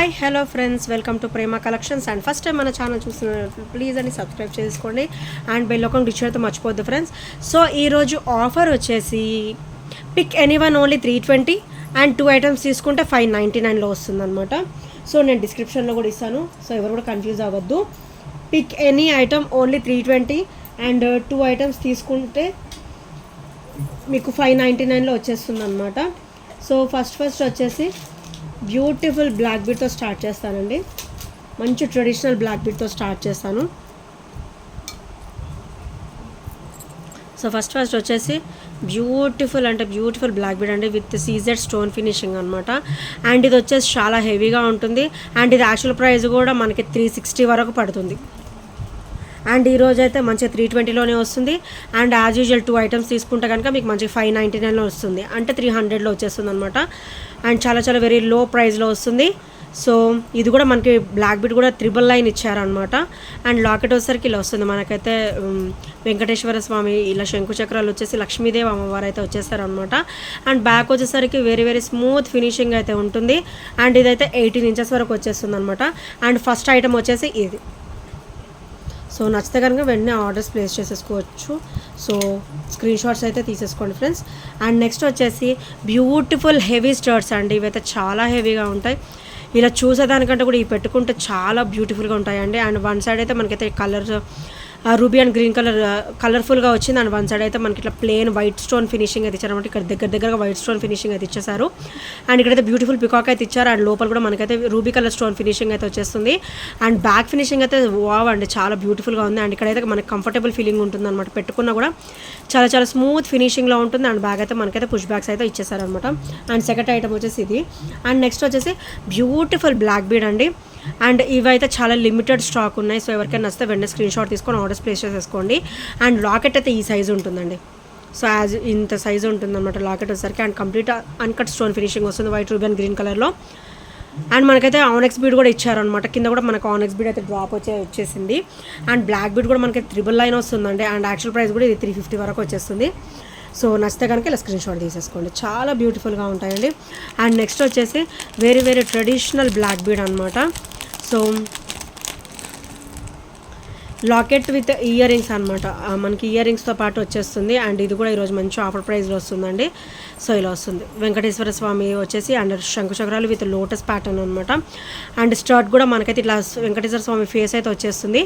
Hi hello friends, welcome to Prema collections. And first time మన channel చూస్తున్నారు please అని subscribe చేసుకోండి అండ్ బెల్ ఐకాన్ క్లిక్ చేయడం మర్చిపోద్దు ఫ్రెండ్స్. సో ఈరోజు ఆఫర్ వచ్చేసి pick any one only 320 and 2 items తీసుకుంటే 599లో వస్తుందన్నమాట. సో నేను డిస్క్రిప్షన్లో కూడా ఇస్తాను, సో ఎవరు కూడా కన్ఫ్యూజ్ అవ్వద్దు. Pick any item only 320 and 2 items తీసుకుంటే మీకు 599లో వచ్చేస్తుంది అనమాట. సో ఫస్ట్ వచ్చేసి బ్యూటిఫుల్ బ్లాక్ బీట్తో స్టార్ట్ చేస్తానండి. మంచి ట్రెడిషనల్ బ్లాక్ బీట్తో స్టార్ట్ చేస్తాను. సో ఫస్ట్ వచ్చేసి బ్యూటిఫుల్ బ్లాక్ బీడ్ అండి విత్ సీజెడ్ స్టోన్ ఫినిషింగ్ అనమాట. అండ్ ఇది వచ్చేసి చాలా హెవీగా ఉంటుంది. అండ్ ఇది యాక్చువల్ ప్రైస్ కూడా మనకి 360 వరకు పడుతుంది. అండ్ ఈరోజు అయితే మంచిగా 320లోనే వస్తుంది. అండ్ యాజ్ యూజువల్ 2 ఐటమ్స్ తీసుకుంటే కనుక మీకు మంచిగా 599లో వస్తుంది, అంటే 300లో వచ్చేస్తుంది అనమాట. అండ్ చాలా వెరీ లో ప్రైస్లో వస్తుంది. సో ఇది కూడా మనకి బ్లాక్ బీట్ కూడా 999 ఇచ్చారనమాట. అండ్ లాకెట్ వచ్చేసరికి ఇలా వస్తుంది. మనకైతే వెంకటేశ్వర స్వామి ఇలా శంకు చక్రాలు వచ్చేసి లక్ష్మీదేవి అమ్మవారు అయితే వచ్చేస్తారనమాట. అండ్ బ్యాక్ వచ్చేసరికి వెరీ స్మూత్ ఫినిషింగ్ అయితే ఉంటుంది. అండ్ ఇదైతే 18 ఇంచెస్ వరకు వచ్చేస్తుంది అనమాట. అండ్ ఫస్ట్ ఐటమ్ వచ్చేసి ఇది. సో నచ్చితే కనుక వెంటనే ఆర్డర్స్ ప్లేస్ చేసేసుకోవచ్చు. సో స్క్రీన్ షాట్స్ అయితే తీసేసుకోండి ఫ్రెండ్స్. అండ్ నెక్స్ట్ వచ్చేసి బ్యూటిఫుల్ హెవీ స్టర్ట్స్ అండి. ఇవైతే చాలా హెవీగా ఉంటాయి. ఇలా చూసేదానికంటే కూడా ఇవి పెట్టుకుంటే చాలా బ్యూటిఫుల్గా ఉంటాయండి. అండ్ వన్ సైడ్ అయితే మనకైతే కలర్ రూబీ అండ్ గ్రీన్ కలర్ఫుల్గా వచ్చింది. అండ్ వన్ సైడ్ అయితే మనకి ఇట్లా ప్లెయిన్ వైట్ స్టోన్ ఫినిషింగ్ అయితే ఇచ్చారనమాట. ఇక్కడ దగ్గరగా వైట్ స్టోన్ ఫినిషింగ్ అయితే ఇచ్చేసారు. అండ్ ఇక్కడైతే బ్యూటిఫుల్ పికాక్ అయితే ఇచ్చారు. అండ్ లోపల కూడా మనకైతే రూబీ కలర్ స్టోన్ ఫినిషింగ్ అయితే వచ్చేస్తుంది. అండ్ బ్యాక్ ఫినిషింగ్ అయితే వావ్ అండి, చాలా బ్యూటిఫుల్గా ఉంది. అండ్ ఇక్కడైతే మనకి కంఫర్టబుల్ ఫీలింగ్ ఉంటుంది అనమాట. పెట్టుకున్నా కూడా చాలా స్మూత్ ఫినిషింగ్లో ఉంటుంది. అండ్ బ్యాగ్ అయితే మనకైతే పుష్ బ్యాగ్స్ అయితే ఇచ్చేసారనమాట. అండ్ సెకండ్ ఐటమ్ వచ్చేసి ఇది. అండ్ నెక్స్ట్ వచ్చేసి బ్యూటిఫుల్ బ్లాక్ బీడ్ అండి. అండ్ ఇవైతే చాలా లిమిటెడ్ స్టాక్ ఉన్నాయి. సో ఎవరికైనా నచ్చితే వెంటనే స్క్రీన్ షాట్ తీసుకొని ఆర్డర్స్ ప్లేస్ చేసేసుకోండి. అండ్ లాకెట్ అయితే ఈ సైజు ఉంటుందండి. సో ఇంత సైజు ఉంటుందన్నమాట లాకెట్ వచ్చేసరికి. And complete uncut stone finishing వస్తుంది వైట్ రూబీ అండ్ గ్రీన్ కలర్లో. అండ్ మనకైతే ఆనెక్స్ బీడ్ కూడా ఇచ్చారనమాట. కింద కూడా మనకు ఆనెక్స్ బీడ్ అయితే డ్రాప్ వచ్చేసింది. అండ్ బ్లాక్ బీడ్ కూడా మనకి 999 వస్తుందండి. అండ్ యాక్చువల్ ప్రైస్ కూడా ఇది 350 వరకు వచ్చేస్తుంది. సో నచ్చితే కనుక ఇలా స్క్రీన్ షాట్ తీసేసుకోండి. చాలా బ్యూటిఫుల్గా ఉంటాయండి. అండ్ నెక్స్ట్ వచ్చేసి వెరీ ట్రెడిషనల్ బ్లాక్ బీడ్ అనమాట. So locket with ear rings అనమాట. మనకి ఇయర్ రింగ్స్తో పాటు వచ్చేస్తుంది. అండ్ ఇది కూడా ఈరోజు మంచి ఆఫర్ ప్రైస్లో వస్తుందండి. సో ఇలా వస్తుంది. వెంకటేశ్వర స్వామి వచ్చేసి అండ్ శంకు చక్రాలు విత్ లోటస్ ప్యాటర్న్ అనమాట. అండ్ స్టర్ట్ కూడా మనకైతే ఇట్లా వెంకటేశ్వర స్వామి ఫేస్ అయితే వచ్చేస్తుంది.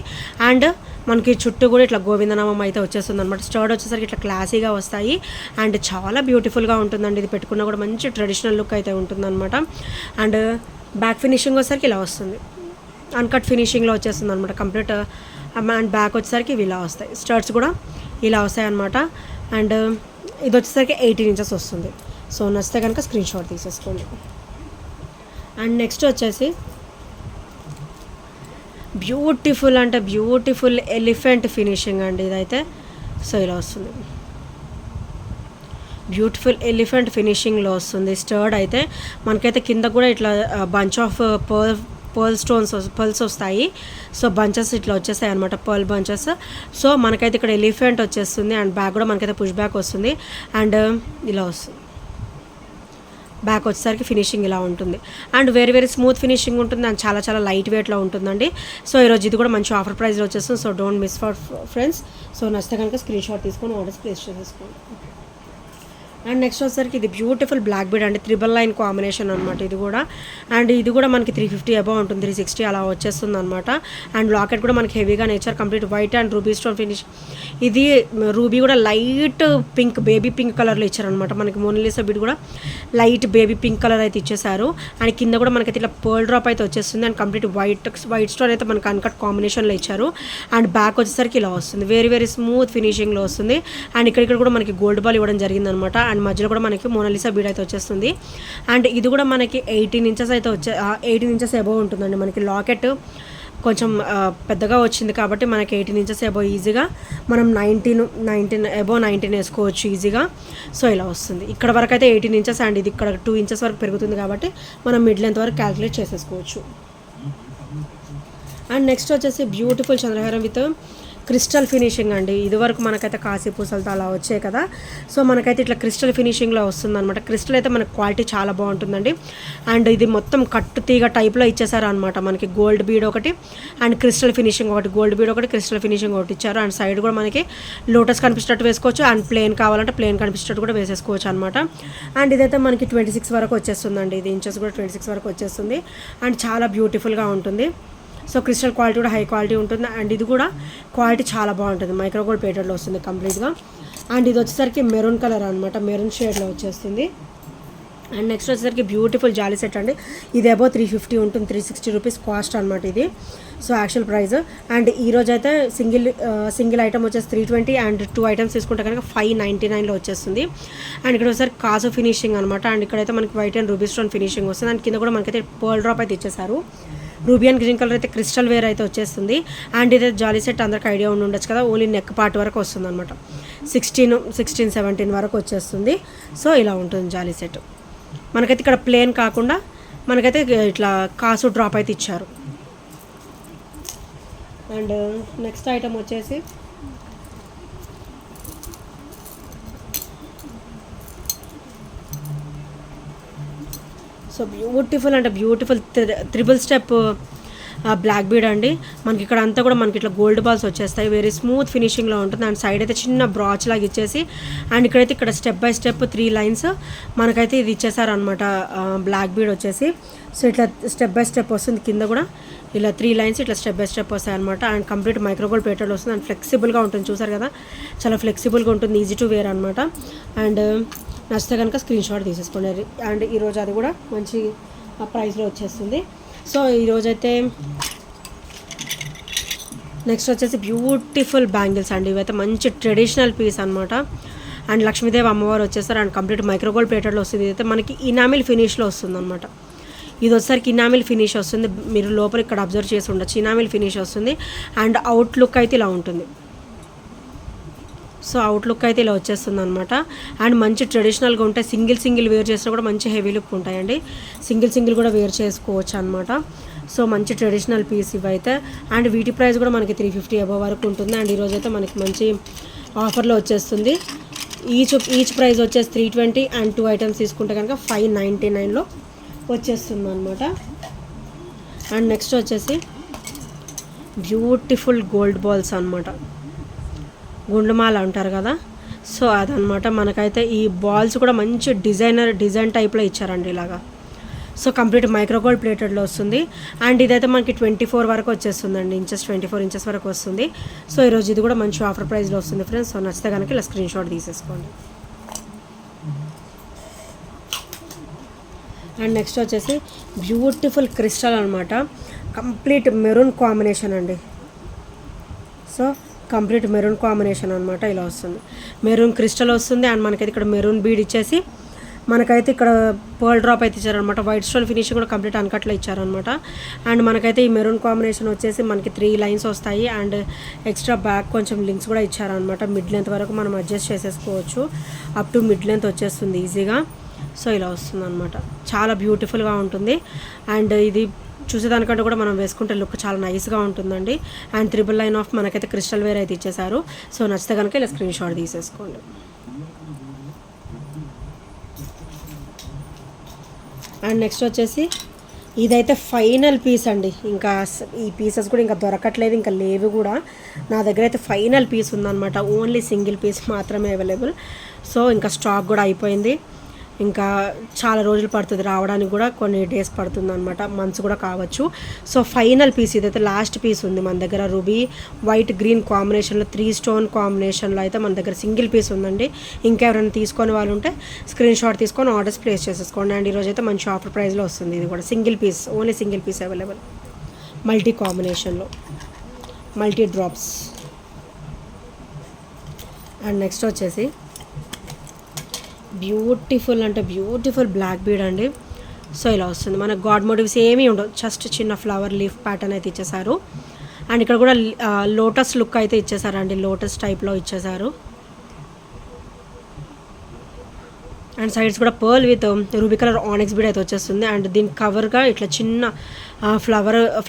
అండ్ మనకి చుట్టూ కూడా ఇట్లా గోవిందనామం అయితే వచ్చేస్తుంది అనమాట. స్టర్ట్ వచ్చేసరికి ఇట్లా క్లాసీగా వస్తాయి. అండ్ చాలా బ్యూటిఫుల్గా ఉంటుందండి. ఇది పెట్టుకున్నా కూడా మంచి ట్రెడిషనల్ లుక్ అయితే ఉంటుందన్నమాట. అండ్ బ్యాక్ ఫినిషింగ్ వచ్చేసరికి ఇలా వస్తుంది. అన్కట్ ఫినిషింగ్లో వచ్చేస్తుంది అనమాట కంప్లీట్. అండ్ బ్యాక్ వచ్చేసరికి ఇవి ఇలా వస్తాయి. స్టర్ట్స్ కూడా ఇలా వస్తాయి అనమాట. అండ్ ఇది వచ్చేసరికి 18 ఇంచెస్ వస్తుంది. సో నచ్చితే కనుక స్క్రీన్ షాట్ తీసేసుకోండి. అండ్ నెక్స్ట్ వచ్చేసి బ్యూటిఫుల్ ఎలిఫెంట్ ఫినిషింగ్ అండి ఇదైతే. సో ఇలా వస్తుంది. బ్యూటిఫుల్ ఎలిఫెంట్ ఫినిషింగ్లో వస్తుంది. స్టర్డ్ అయితే మనకైతే కింద కూడా ఇట్లా బంచ్ ఆఫ్ పర్ల్స్ వస్తాయి. సో బంచెస్ ఇట్లా వచ్చేస్తాయి అనమాట, పర్ల్ బంచెస్. సో మనకైతే ఇక్కడ ఎలిఫెంట్ వచ్చేస్తుంది. అండ్ బ్యాక్ కూడా మనకైతే పుష్ బ్యాక్ వస్తుంది. అండ్ ఇలా వస్తుంది. బ్యాక్ వచ్చేసరికి ఫినిషింగ్ ఇలా ఉంటుంది. అండ్ వెరీ స్మూత్ ఫినిషింగ్ ఉంటుంది. అండ్ చాలా లైట్ వెయిట్లో ఉంటుందండి. సో ఈరోజు ఇది కూడా మంచి ఆఫర్ ప్రైస్లో వచ్చేస్తుంది. So don't miss for friends. So నచ్చితే కనుక స్క్రీన్ షాట్ తీసుకొని ఆర్డర్స్ ప్లేస్ చేసేసుకోండి. అండ్ నెక్స్ట్ వచ్చేసరికి ఇది బ్యూటిఫుల్ బ్లాక్ బీడ్ అండి. 999 కాంబినేషన్ అనమాట ఇది కూడా. అండ్ ఇది కూడా మనకి 350 అబౌవ్ ఉంటుంది, 360 అలా వచ్చేస్తుంది అనమాట. అండ్ లాకెట్ కూడా మనకి హెవీగా nature complete white and ruby stone finish. ఇది రూబీ కూడా లైట్ పింక్, బేబీ పింక్ కలర్లో ఇచ్చారనమాట. మనకి మోనాలిసా బీడ్ కూడా లైట్ బేబీ పింక్ కలర్ అయితే ఇచ్చేసారు. అండ్ కింద కూడా మనకైతే ఇట్లా పర్ల్ డ్రాప్ అయితే వచ్చేస్తుంది. అండ్ కంప్లీట్ వైట్ స్టోన్ అయితే మనకి అన్కట్ కాంబినేషన్లో ఇచ్చారు. అండ్ బ్యాక్ వచ్చేసరికి ఇలా వస్తుంది. వెరీ స్మూత్ ఫినిషింగ్లో వస్తుంది. అండ్ ఇక్కడ కూడా మనకి గోల్డ్ బాల్ ఇవ్వడం జరిగింది అనమాట. అండ్ మధ్యలో కూడా మనకి మోనాలిసా బీడ్ అయితే వచ్చేస్తుంది. అండ్ ఇది కూడా మనకి 18 ఇంచెస్ అయితే 18 ఇంచెస్ అబోవ్ ఉంటుందండి. మనకి లాకెట్ కొంచెం పెద్దగా వచ్చింది కాబట్టి మనకి 18 ఇంచెస్ అబోవ్ ఈజీగా మనం 19 అబోవ్ 19 వేసుకోవచ్చు ఈజీగా. సో ఇలా వస్తుంది. ఇక్కడ వరకు అయితే 18 ఇంచెస్ అండ్ ఇది ఇక్కడ 2 ఇంచెస్ వరకు పెరుగుతుంది కాబట్టి మనం మిడ్ లెంత్ వరకు క్యాలిక్యులేట్ చేసేసుకోవచ్చు. అండ్ నెక్స్ట్ వచ్చేసి బ్యూటిఫుల్ చంద్రహారం విత్ క్రిస్టల్ ఫినిషింగ్ అండి. ఇదివరకు మనకైతే కాశీ పూసలతో అలా వచ్చాయి కదా, సో మనకైతే ఇట్లా క్రిస్టల్ ఫినిషింగ్లో వస్తుంది అనమాట. క్రిస్టల్ అయితే మనకి క్వాలిటీ చాలా బాగుంటుందండి. అండ్ ఇది మొత్తం కట్టు తీగ టైప్లో ఇచ్చేసారు అనమాట. మనకి గోల్డ్ బీడ్ ఒకటి అండ్ క్రిస్టల్ ఫినిషింగ్ ఒకటి, గోల్డ్ బీడ్ ఒకటి, క్రిస్టల్ ఫినిషింగ్ ఒకటి ఇచ్చారు. అండ్ సైడ్ కూడా మనకి లోటస్ కనిపించేటట్టు వేసుకోవచ్చు, అండ్ ప్లేన్ కావాలంటే ప్లేన్ కనిపించేటట్టు కూడా వేసేసుకోవచ్చు అనమాట. అండ్ ఇదైతే మనకి 26 వరకు వచ్చేస్తుందండి. ఇది ఇంచెస్ కూడా 26 వరకు వచ్చేస్తుంది. అండ్ చాలా బ్యూటిఫుల్గా ఉంటుంది. సో క్రిస్టల్ క్వాలిటీ కూడా హై క్వాలిటీ ఉంటుంది. అండ్ ఇది కూడా క్వాలిటీ చాలా బాగుంటుంది. మైక్రో గోల్డ్ ప్లేటెడ్లో వస్తుంది కంప్లీట్గా. అండ్ ఇది వచ్చేసరికి మెరూన్ కలర్ అనమాట, మెరూన్ షేడ్లో వచ్చేస్తుంది. అండ్ నెక్స్ట్ వచ్చేసరికి బ్యూటిఫుల్ జాలీ సెట్ అండి. ఇది అబౌవ్ 350 ఉంటుంది, 360 రూపీస్ కాస్ట్ అనమాట ఇది. So actual price. అండ్ ఈరోజు అయితే సింగిల్ ఐటమ్ వచ్చేసి 320 అండ్ 2 ఐటమ్స్ తీసుకుంటే కనుక 599లో వచ్చేస్తుంది. అండ్ ఇక్కడ ఒకసారి కాజు ఫినిషింగ్ అనమాట. అండ్ ఇక్కడైతే మనకి white and ruby stone finishing వస్తుంది. అండ్ కింద కూడా మనకైతే పర్ల్ డ్రాప్ అయితే ఇచ్చేసారు. రూబీ అండ్ గ్రీన్ కలర్ అయితే క్రిస్టల్ వేర్ అయితే వచ్చేస్తుంది. అండ్ ఇదే జాలీ సెట్ అందరికి ఐడియా ఉండి ఉండొచ్చు కదా, ఓన్లీ నెక్ పార్ట్ వరకు వస్తుంది అనమాట. 16, 17 వరకు వచ్చేస్తుంది. సో ఇలా ఉంటుంది జాలీ సెట్. మనకైతే ఇక్కడ ప్లేన్ కాకుండా మనకైతే ఇట్లా కాసు డ్రాప్ అయితే ఇచ్చారు. అండ్ నెక్స్ట్ ఐటమ్ వచ్చేసి సో బ్యూటిఫుల్ అంటే beautiful triple step black bead అండి. మనకి ఇక్కడ అంతా కూడా మనకి ఇట్లా గోల్డ్ బాల్స్ వచ్చేస్తాయి. వెరీ స్మూత్ ఫినిషింగ్లో ఉంటుంది. అండ్ సైడ్ అయితే చిన్న బ్రాచ్ లాగా ఇచ్చేసి అండ్ ఇక్కడైతే ఇక్కడ స్టెప్ బై స్టెప్ 3 లైన్స్ మనకైతే ఇది ఇచ్చేసారనమాట బ్లాక్ బీడ్ వచ్చేసి. సో ఇట్లా స్టెప్ బై స్టెప్ వస్తుంది. కింద కూడా ఇలా 3 లైన్స్ ఇట్లా స్టెప్ బై స్టెప్ వస్తాయి అనమాట. అండ్ కంప్లీట్ మైక్రోగోల్డ్ ప్లేటెడ్ వస్తుంది. అండ్ ఫ్లెక్సిబుల్గా ఉంటుంది, చూసారు కదా, చాలా ఫ్లెక్సిబుల్గా ఉంటుంది, ఈజీ టు వేర్ అనమాట. అండ్ నచ్చితే కనుక స్క్రీన్ షాట్ తీసేసుకోండి. అండ్ ఈరోజు అది కూడా మంచి ప్రైస్లో వచ్చేస్తుంది. సో ఈరోజైతే నెక్స్ట్ వచ్చేసి బ్యూటిఫుల్ బ్యాంగిల్స్ అండి. ఇవైతే మంచి ట్రెడిషనల్ పీస్ అనమాట. అండ్ లక్ష్మీదేవి అమ్మవారు వచ్చేస్తారు. అండ్ కంప్లీట్ మైక్రోగోల్డ్ ప్లేటెడ్లో వస్తుంది. ఇదైతే మనకి ఇనామిల్ ఫినిష్లో వస్తుంది అనమాట. ఇది వచ్చేసరికి ఇనామిల్ ఫినిష్ వస్తుంది. మీరు లోపల ఇక్కడ అబ్జర్వ్ చేసి ఉండొచ్చు, ఇనామిల్ ఫినిష్ వస్తుంది. అండ్ అవుట్ లుక్ అయితే ఇలా ఉంటుంది. సో అవుట్లుక్ అయితే ఇలా వచ్చేస్తుంది అనమాట. అండ్ మంచి ట్రెడిషనల్గా ఉంటాయి. సింగిల్ వేర్ చేసినా కూడా మంచి హెవీ లుక్ ఉంటాయండి. సింగిల్ కూడా వేర్ చేసుకోవచ్చు అనమాట. సో మంచి ట్రెడిషనల్ పీస్ ఇవైతే. అండ్ వీటి ప్రైస్ కూడా మనకి 350 అబవ్ వరకు ఉంటుంది. అండ్ ఈరోజు అయితే మనకి మంచి ఆఫర్లో వచ్చేస్తుంది. ఈచ్ ప్రైస్ వచ్చేసి 320 అండ్ 2 ఐటమ్స్ తీసుకుంటే కనుక 599లో వచ్చేస్తుంది అనమాట. అండ్ నెక్స్ట్ వచ్చేసి బ్యూటిఫుల్ గోల్డ్ బాల్స్ అనమాట, గుండుమాల అంటారు కదా, సో అదనమాట. మనకైతే ఈ బాల్స్ కూడా మంచి డిజైన్ టైప్లో ఇచ్చారండి ఇలాగా. సో కంప్లీట్ మైక్రోగోల్డ్ ప్లేటెడ్లో వస్తుంది. అండ్ ఇదైతే మనకి 24 వరకు వచ్చేస్తుందండి, 24 ఇంచెస్ వరకు వస్తుంది. సో ఈరోజు ఇది కూడా మంచి ఆఫర్ ప్రైస్లో వస్తుంది ఫ్రెండ్స్. సో నచ్చితే కనుక ఇలా స్క్రీన్ షాట్ తీసేసుకోండి. అండ్ నెక్స్ట్ వచ్చేసి బ్యూటిఫుల్ క్రిస్టల్ అనమాట, కంప్లీట్ మెరూన్ కాంబినేషన్ అండి. సో కంప్లీట్ మెరూన్ కాంబినేషన్ అనమాట, ఇలా వస్తుంది. మెరూన్ క్రిస్టల్ వస్తుంది. అండ్ మనకైతే ఇక్కడ మెరూన్ బీడ్ ఇచ్చేసి మనకైతే ఇక్కడ పర్ల్ డ్రాప్ అయితే ఇచ్చారనమాట. వైట్ స్టోన్ ఫినిషింగ్ కూడా కంప్లీట్ అన్కట్లో ఇచ్చారనమాట. అండ్ మనకైతే ఈ మెరూన్ కాంబినేషన్ వచ్చేసి మనకి 3 లైన్స్ వస్తాయి. అండ్ ఎక్స్ట్రా బ్యాక్ కొంచెం లింక్స్ కూడా ఇచ్చారనమాట. మిడ్ లెంత్ వరకు మనం అడ్జస్ట్ చేసేసుకోవచ్చు. అప్ టు మిడ్ లెంత్ వచ్చేస్తుంది ఈజీగా. సో ఇలా వస్తుంది అనమాట, చాలా బ్యూటిఫుల్గా ఉంటుంది. అండ్ ఇది చూసేదానికంటే కూడా మనం వేసుకుంటే లుక్ చాలా నైస్గా ఉంటుందండి. అండ్ 3 లైన్ ఆఫ్ మనకైతే క్రిస్టల్ వేర్ అయితే ఇచ్చేసారు. సో నచ్చితే కనుక ఇలా స్క్రీన్ షాట్ తీసేసుకోండి. అండ్ నెక్స్ట్ వచ్చేసి ఇదైతే ఫైనల్ పీస్ అండి. ఇంకా ఈ పీసెస్ కూడా ఇంకా దొరకట్లేదు, ఇంకా లేవు కూడా. నా దగ్గర అయితే ఫైనల్ పీస్ ఉందన్నమాట. ఓన్లీ సింగిల్ పీస్ మాత్రమే అవైలబుల్. సో ఇంకా స్టాక్ కూడా అయిపోయింది. ఇంకా చాలా రోజులు పడుతుంది రావడానికి, కూడా కొన్ని డేస్ పడుతుంది అనమాట, మంత్స్ కూడా కావచ్చు. సో ఫైనల్ పీస్ ఇదైతే లాస్ట్ పీస్ ఉంది మన దగ్గర. రూబీ వైట్ గ్రీన్ కాంబినేషన్లో 3 స్టోన్ కాంబినేషన్లో అయితే మన దగ్గర సింగిల్ పీస్ ఉందండి. ఇంకెవరైనా తీసుకొని వాళ్ళు ఉంటే స్క్రీన్ షాట్ తీసుకొని ఆర్డర్స్ ప్లేస్ చేసేసుకోండి. అండ్ ఈరోజు అయితే మంచి ఆఫర్ ప్రైస్లో వస్తుంది. ఇది కూడా single piece, only single piece available, multi కాంబినేషన్లో, మల్టీ డ్రాప్స్. అండ్ నెక్స్ట్ వచ్చేసి బ్యూటిఫుల్ అంటే బ్యూటిఫుల్ బ్లాక్ బీడ్ అండి. సో ఇలా వస్తుంది. మన గాడ్ మోటివ్స్ ఏమీ ఉండవు, జస్ట్ చిన్న ఫ్లవర్ లీఫ్ ప్యాటర్న్ అయితే ఇచ్చేసారు. అండ్ ఇక్కడ కూడా లోటస్ లుక్ అయితే ఇచ్చేసారండి, లోటస్ టైప్లో ఇచ్చేసారు. అండ్ సైడ్స్ కూడా విత్ రూబీ కలర్ ఆనెక్స్ బీడ్ అయితే వచ్చేస్తుంది. అండ్ దీని కవర్గా ఇట్లా చిన్న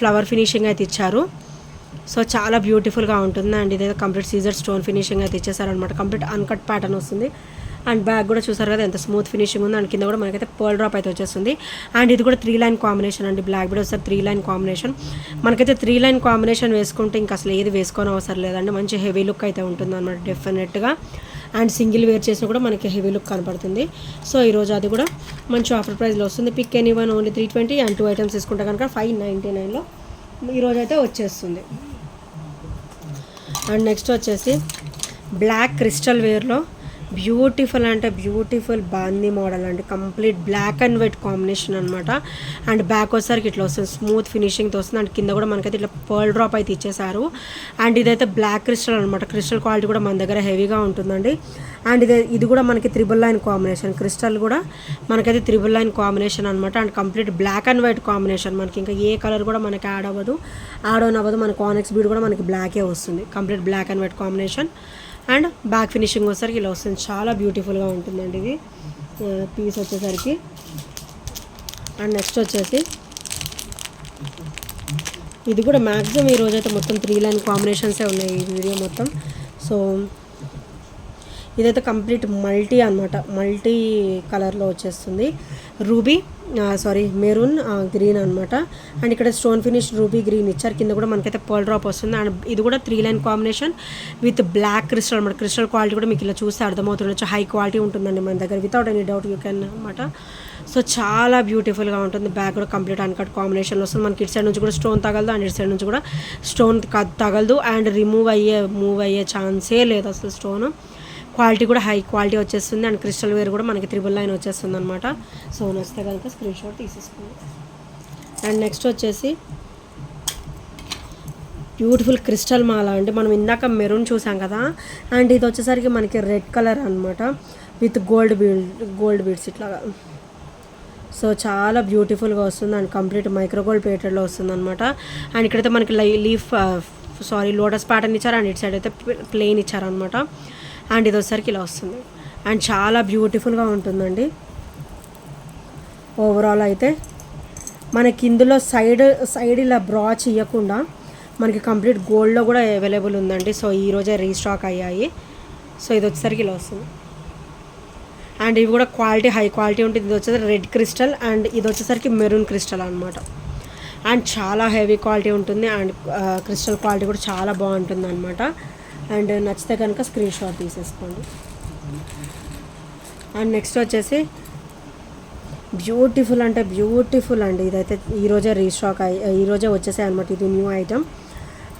ఫ్లవర్ ఫినిషింగ్ అయితే ఇచ్చారు. సో చాలా బ్యూటిఫుల్గా ఉంటుంది. అండ్ ఇదైతే కంప్లీట్ సీజర్ స్టోన్ ఫినిషింగ్ అయితే ఇచ్చేసారనమాట. కంప్లీట్ అన్కట్ ప్యాటర్న్ వస్తుంది. అండ్ బ్యాక్ కూడా చూసారు కదా ఎంత స్మూత్ ఫినిషింగ్ ఉంది. అండ్ కింద కూడా మనకైతే పర్ల్ డ్రాప్ అయితే వచ్చేస్తుంది. అండ్ ఇది కూడా 3 లైన్ కాంబినేషన్ అండి. బ్లాక్ బీడ్ వస్తారు 3 లైన్ కాంబినేషన్. మనకైతే 3 లైన్ కాంబినేషన్ వేసుకుంటే ఇంకా అసలు ఏది వేసుకోని అవసరం లేదండి. మంచి హెవీ లుక్ అయితే ఉంటుంది అనమాట డెఫినెట్గా. అండ్ సింగిల్ వేర్ చేసినా కూడా మనకి హెవీ లుక్ కనపడుతుంది. సో ఈరోజు అది కూడా మంచి ఆఫర్ ప్రైస్లో వస్తుంది. Pick any one only 320 and 2 items తీసుకుంటే కనుక 599లో ఈరోజు అయితే వచ్చేస్తుంది. అండ్ నెక్స్ట్ వచ్చేసి బ్లాక్ క్రిస్టల్ వేర్లో బ్యూటిఫుల్ అంటే బ్యూటిఫుల్ బాందీ మోడల్ అండి. Complete black and white combination అనమాట. అండ్ బ్యాక్ వచ్చేసరికి ఇట్లా వస్తుంది స్మూత్ ఫినిషింగ్తో వస్తుంది. అండ్ కింద కూడా మనకైతే ఇట్లా పర్ల్ డ్రాప్ అయితే ఇచ్చేసారు. అండ్ ఇదైతే బ్లాక్ క్రిస్టల్ అనమాట. క్రిస్టల్ క్వాలిటీ కూడా మన దగ్గర హెవీగా ఉంటుందండి. అండ్ ఇది కూడా మనకి 3 లైన్ కాంబినేషన్. క్రిస్టల్ కూడా మనకైతే 3 లైన్ కాంబినేషన్ అనమాట. And complete black and white combination. మనకి ఇంకా ఏ కలర్ కూడా మనకి యాడ్ అవ్వదు. మనకి కానెక్స్ బీడ్ కూడా మనకి బ్లాకే వస్తుంది. Complete black and white combination. And back finishing వచ్చేసరికి ఇలా వస్తుంది. చాలా బ్యూటిఫుల్గా ఉంటుందండి ఇది పీస్ వచ్చేసరికి. అండ్ నెక్స్ట్ వచ్చేసి ఇది కూడా మ్యాక్సిమం ఈరోజైతే మొత్తం 3 లైన్ కాంబినేషన్సే ఉన్నాయి ఈ వీడియో మొత్తం. సో ఇదైతే కంప్లీట్ మల్టీ అనమాట. మల్టీ కలర్లో వచ్చేస్తుంది. మెరూన్ గ్రీన్ అనమాట. అండ్ ఇక్కడ స్టోన్ ఫినిష్ రూబీ గ్రీన్ ఇచ్చారు. కింద కూడా మనకైతే పర్ల్ డ్రాప్ వస్తుంది. అండ్ ఇది కూడా 3 line combination with black crystal అనమాట. క్రిస్టల్ క్వాలిటీ కూడా మీకు ఇలా చూస్తే అర్థమవుతుంది. హై క్వాలిటీ ఉంటుందండి మన దగ్గర. Without any doubt you can అనమాట. సో చాలా బ్యూటిఫుల్గా ఉంటుంది. బ్యాక్ కూడా కంప్లీట్ అన్కట్ కాంబినేషన్లో వస్తుంది. మనకి ఇటు సైడ్ నుంచి కూడా స్టోన్ తగలదు. అండ్ ఇటు సైడ్ నుంచి కూడా స్టోన్ తగలదు. అండ్ మూవ్ అయ్యే ఛాన్సే లేదు అసలు. స్టోన్ క్వాలిటీ కూడా హై క్వాలిటీ వచ్చేస్తుంది. అండ్ క్రిస్టల్ వేర్ కూడా మనకి 3 లైన్ వచ్చేస్తుంది అనమాట. సో నచ్చితే కనుక స్క్రీన్ షాట్ తీసేసుకోండి. అండ్ నెక్స్ట్ వచ్చేసి బ్యూటిఫుల్ క్రిస్టల్ మాల అండి. మనం ఇందాక మెరూన్ చూసాం కదా. అండ్ ఇది వచ్చేసరికి మనకి రెడ్ కలర్ అనమాట విత్ గోల్డ్ బీడ్స్ ఇట్లాగా. సో చాలా బ్యూటిఫుల్గా వస్తుంది. అండ్ కంప్లీట్ మైక్రో గోల్డ్ ప్లేటెడ్లో వస్తుంది అనమాట. అండ్ ఇక్కడైతే మనకి లోటస్ ప్యాటర్న్ ఇచ్చారు. అండ్ ఇటు సైడ్ అయితే ప్లెయిన్ ఇచ్చారనమాట. అండ్ ఇది వచ్చేసరికి ఇలా వస్తుంది. అండ్ చాలా బ్యూటిఫుల్గా ఉంటుందండి. ఓవరాల్ అయితే మనకి ఇందులో సైడ్ ఇలా బ్రాచ్ ఇవ్వకుండా మనకి కంప్లీట్ గోల్డ్లో కూడా అవైలబుల్ ఉందండి. సో ఈరోజే రీస్టాక్ అయ్యాయి. సో ఇది వచ్చేసరికి ఇలా వస్తుంది. అండ్ ఇవి కూడా క్వాలిటీ హై క్వాలిటీ ఉంటుంది. ఇది వచ్చేసరికి రెడ్ క్రిస్టల్. అండ్ ఇది వచ్చేసరికి మెరూన్ క్రిస్టల్ అనమాట. అండ్ చాలా హెవీ క్వాలిటీ ఉంటుంది. అండ్ క్రిస్టల్ క్వాలిటీ కూడా చాలా బాగుంటుంది అనమాట. అండ్ నచ్చితే కనుక స్క్రీన్ షాట్ తీసేసుకోండి. అండ్ నెక్స్ట్ వచ్చేసి బ్యూటిఫుల్ అంటే బ్యూటిఫుల్ అండి. ఇదైతే ఈరోజే ఈరోజే వచ్చేసాయి అనమాట. ఇది న్యూ ఐటమ్.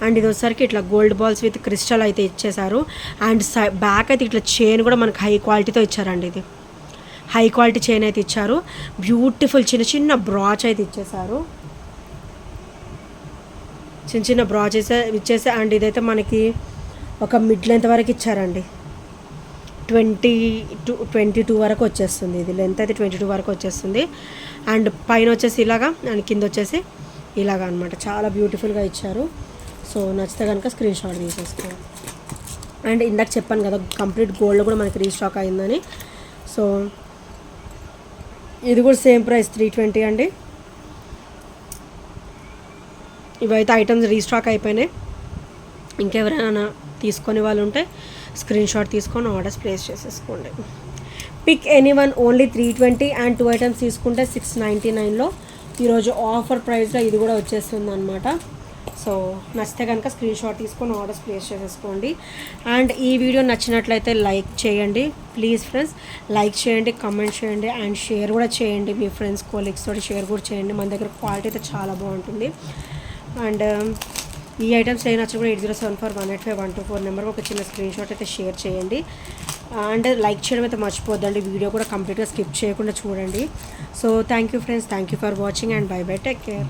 అండ్ ఇది వచ్చేసరికి ఇట్లా గోల్డ్ బాల్స్ విత్ క్రిస్టల్ అయితే ఇచ్చేసారు. అండ్ బ్యాక్ అయితే ఇట్లా చైన్ కూడా మనకి హై క్వాలిటీతో ఇచ్చారండి. ఇది హై క్వాలిటీ చైన్ అయితే ఇచ్చారు. బ్యూటిఫుల్ చిన్న బ్రాచ్ అయితే ఇచ్చేసారు. చిన్న బ్రాచ్ ఇచ్చేసి అండ్ ఇదైతే మనకి ఒక మిడ్ లెంత్ వరకు ఇచ్చారండి. 22 వరకు వచ్చేస్తుంది. ఇది లెంత్ అయితే 22 వరకు వచ్చేస్తుంది. అండ్ పైన వచ్చేసి ఇలాగా అండ్ కింద వచ్చేసి ఇలాగా అనమాట. చాలా బ్యూటిఫుల్గా ఇచ్చారు. సో నచ్చితే కనుక స్క్రీన్ షాట్ తీసేసుకోండి. అండ్ ఇందాక చెప్పాను కదా కంప్లీట్ గోల్డ్ కూడా మనకి రీస్టాక్ అయిందని. సో ఇది కూడా సేమ్ ప్రైస్ 320 అండి. ఇవైతే ఐటమ్స్ రీస్టాక్ అయిపోయినాయి. ఇంకెవరైనా తీసుకొని వాళ్ళు ఉంటే స్క్రీన్ షాట్ తీసుకొని ఆర్డర్స్ ప్లేస్ చేసేసుకోండి. Pick any one only 320 and 2 items తీసుకుంటే 699లో ఈరోజు ఆఫర్ ప్రైస్లో ఇది కూడా వచ్చేస్తుంది అనమాట. సో నచ్చితే కనుక స్క్రీన్ షాట్ తీసుకొని ఆర్డర్స్ ప్లేస్ చేసేసుకోండి. అండ్ ఈ వీడియో నచ్చినట్లయితే లైక్ చేయండి ప్లీజ్ ఫ్రెండ్స్. లైక్ చేయండి, కమెంట్ చేయండి అండ్ షేర్ కూడా చేయండి. మీ ఫ్రెండ్స్ కోలీగ్స్ తోటి షేర్ కూడా చేయండి. మన దగ్గర క్వాలిటీ అయితే చాలా బాగుంటుంది. అండ్ ఈ ఐటమ్స్ ఏ నచ్చిన కూడా 8074185124 నెంబర్కి ఒక చిన్న స్క్రీన్ షాట్ అయితే షేర్ చేయండి. అండ్ లైక్ చేయడం అయితే మర్చిపోద్దండి. వీడియో కూడా కంప్లీట్గా స్కిప్ చేయకుండా చూడండి. So thank you friends, thank you for watching and by by, take care.